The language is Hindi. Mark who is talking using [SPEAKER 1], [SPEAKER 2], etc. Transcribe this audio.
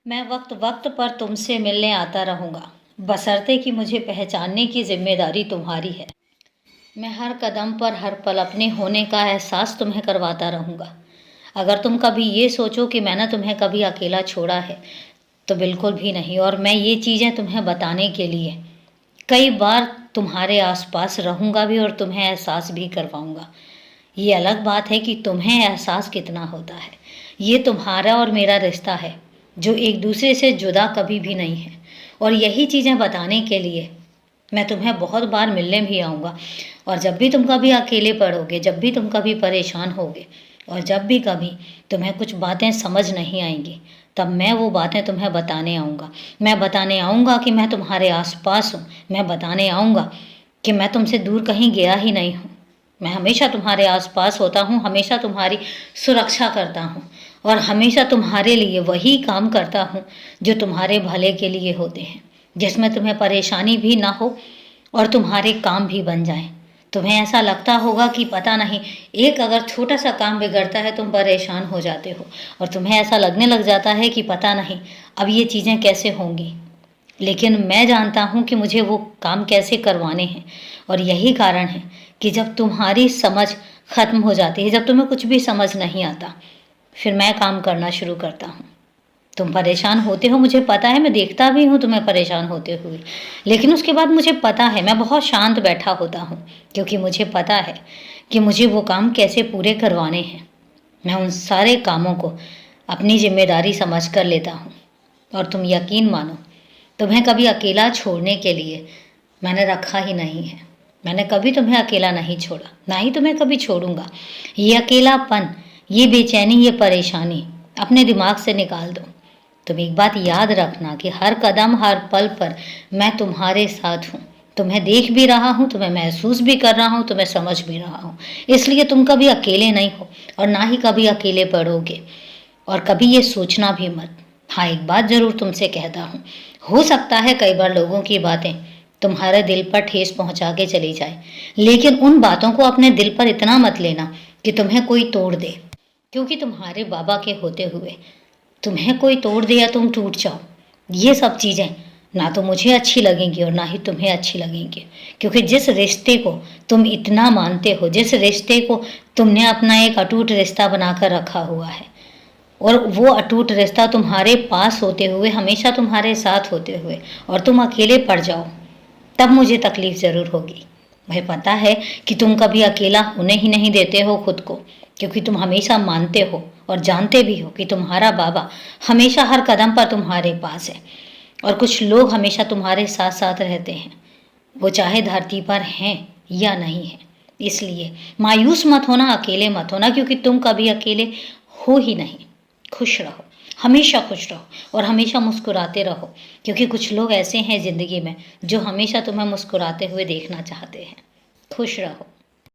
[SPEAKER 1] मैं वक्त वक्त पर तुमसे मिलने आता रहूँगा, बशर्ते कि मुझे पहचानने की जिम्मेदारी तुम्हारी है। मैं हर कदम पर हर पल अपने होने का एहसास तुम्हें करवाता रहूँगा। अगर तुम कभी ये सोचो कि मैंने तुम्हें कभी अकेला छोड़ा है, तो बिल्कुल भी नहीं। और मैं ये चीज़ें तुम्हें बताने के लिए कई बार तुम्हारे आसपास रहूँगा भी और तुम्हें एहसास भी करवाऊँगा। ये अलग बात है कि तुम्हें एहसास कितना होता है। ये तुम्हारा और मेरा रिश्ता है जो एक दूसरे से जुदा कभी भी नहीं है। और यही चीज़ें बताने के लिए मैं तुम्हें बहुत बार मिलने भी आऊँगा। और जब भी तुम कभी अकेले पड़ोगे, जब भी तुम कभी परेशान होगे, और जब भी कभी तुम्हें कुछ बातें समझ नहीं आएंगी, तब मैं वो बातें तुम्हें बताने आऊँगा। मैं बताने आऊँगा कि मैं तुम्हारे आसपास हूँ। मैं बताने आऊँगा कि मैं तुमसे दूर कहीं गया ही नहीं हूँ। मैं हमेशा तुम्हारे आसपास होता हूँ, हमेशा तुम्हारी सुरक्षा करता हूँ और हमेशा तुम्हारे लिए वही काम करता हूँ जो तुम्हारे भले के लिए होते हैं, जिसमें तुम्हें परेशानी भी ना हो और तुम्हारे काम भी बन जाएं। तुम्हें ऐसा लगता होगा कि पता नहीं, एक अगर छोटा सा काम बिगड़ता है तुम परेशान हो जाते हो और तुम्हें ऐसा लगने लग जाता है कि पता नहीं अब ये चीज़ें कैसे होंगी। लेकिन मैं जानता हूँ कि मुझे वो काम कैसे करवाने हैं। और यही कारण है कि जब तुम्हारी समझ ख़त्म हो जाती है, जब तुम्हें कुछ भी समझ नहीं आता, फिर मैं काम करना शुरू करता हूँ। तुम परेशान होते हो, मुझे पता है, मैं देखता भी हूँ तुम्हें परेशान होते हुए, लेकिन उसके बाद मुझे पता है, मैं बहुत शांत बैठा होता हूँ, क्योंकि मुझे पता है कि मुझे वो काम कैसे पूरे करवाने हैं। मैं उन सारे कामों को अपनी जिम्मेदारी समझ कर लेता हूँ। और तुम यकीन मानो, तुम्हें कभी अकेला छोड़ने के लिए मैंने रखा ही नहीं है। मैंने कभी तुम्हें अकेला नहीं छोड़ा, ना ही तुम्हें कभी छोड़ूंगा। ये अकेलापन, ये बेचैनी, ये परेशानी अपने दिमाग से निकाल दो। तुम एक बात याद रखना कि हर कदम हर पल पर मैं तुम्हारे साथ हूँ। तुम्हें देख भी रहा हूँ, तुम्हें महसूस भी कर रहा हूँ, तुम्हें समझ भी रहा हूँ। इसलिए तुम कभी अकेले नहीं हो और ना ही कभी अकेले पड़ोगे। और कभी ये सोचना भी मत। हाँ, एक बात ज़रूर तुमसे कहता हूँ, हो सकता है कई बार लोगों की बातें तुम्हारे दिल पर ठेस पहुंचा के चली जाए, लेकिन उन बातों को अपने दिल पर इतना मत लेना कि तुम्हें कोई तोड़ दे। क्योंकि तुम्हारे बाबा के होते हुए तुम्हें कोई तोड़ दे या तुम टूट जाओ, ये सब चीज़ें ना तो मुझे अच्छी लगेंगी और ना ही तुम्हें अच्छी लगेंगी। क्योंकि जिस रिश्ते को तुम इतना मानते हो, जिस रिश्ते को तुमने अपना एक अटूट रिश्ता बनाकर रखा हुआ है, और वो अटूट रिश्ता तुम्हारे पास होते हुए, हमेशा तुम्हारे साथ होते हुए, और तुम अकेले पड़ जाओ, तब मुझे तकलीफ ज़रूर होगी। मुझे पता है कि तुम कभी अकेला होने ही नहीं देते हो खुद को, क्योंकि तुम हमेशा मानते हो और जानते भी हो कि तुम्हारा बाबा हमेशा हर कदम पर तुम्हारे पास है। और कुछ लोग हमेशा तुम्हारे साथ साथ रहते हैं, वो चाहे धरती पर हैं या नहीं है। इसलिए मायूस मत होना, अकेले मत होना, क्योंकि तुम कभी अकेले हो ही नहीं। खुश रहो, हमेशा खुश रहो और हमेशा मुस्कुराते रहो, क्योंकि कुछ लोग ऐसे हैं ज़िंदगी में जो हमेशा तुम्हें मुस्कुराते हुए देखना चाहते हैं। खुश रहो।